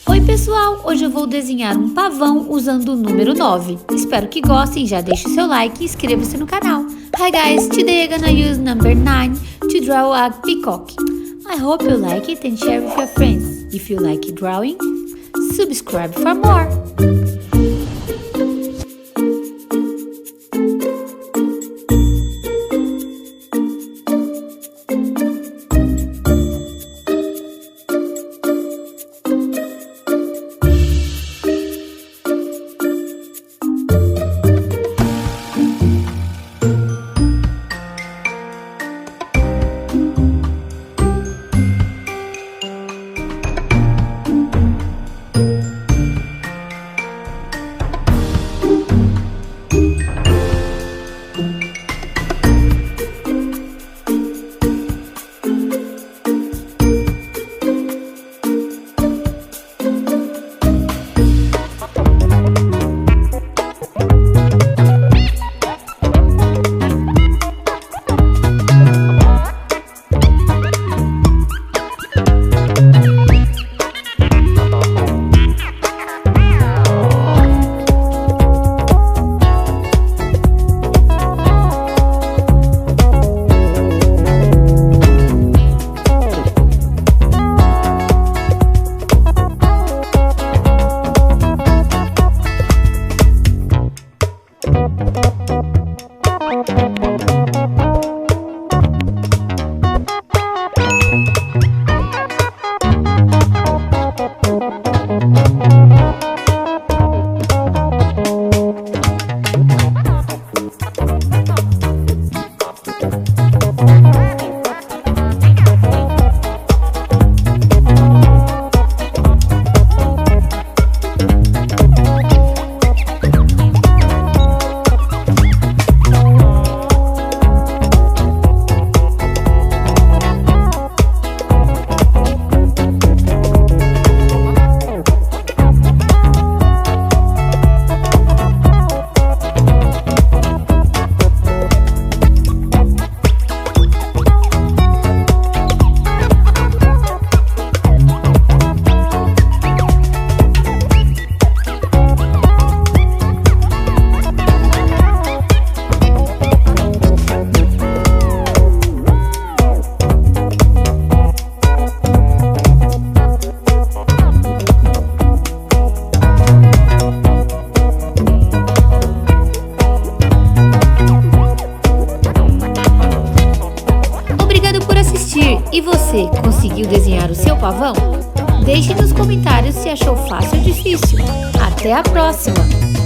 Oi pessoal, hoje eu vou desenhar um pavão usando o número 9. Espero que gostem, já deixe o seu like e inscreva-se no canal. Hi guys, today I'm gonna use number 9 to draw a peacock. I hope you like it and share with your friends. If you like drawing, subscribe for more. E você, conseguiu desenhar o seu pavão? Deixe nos comentários se achou fácil ou difícil. Até a próxima!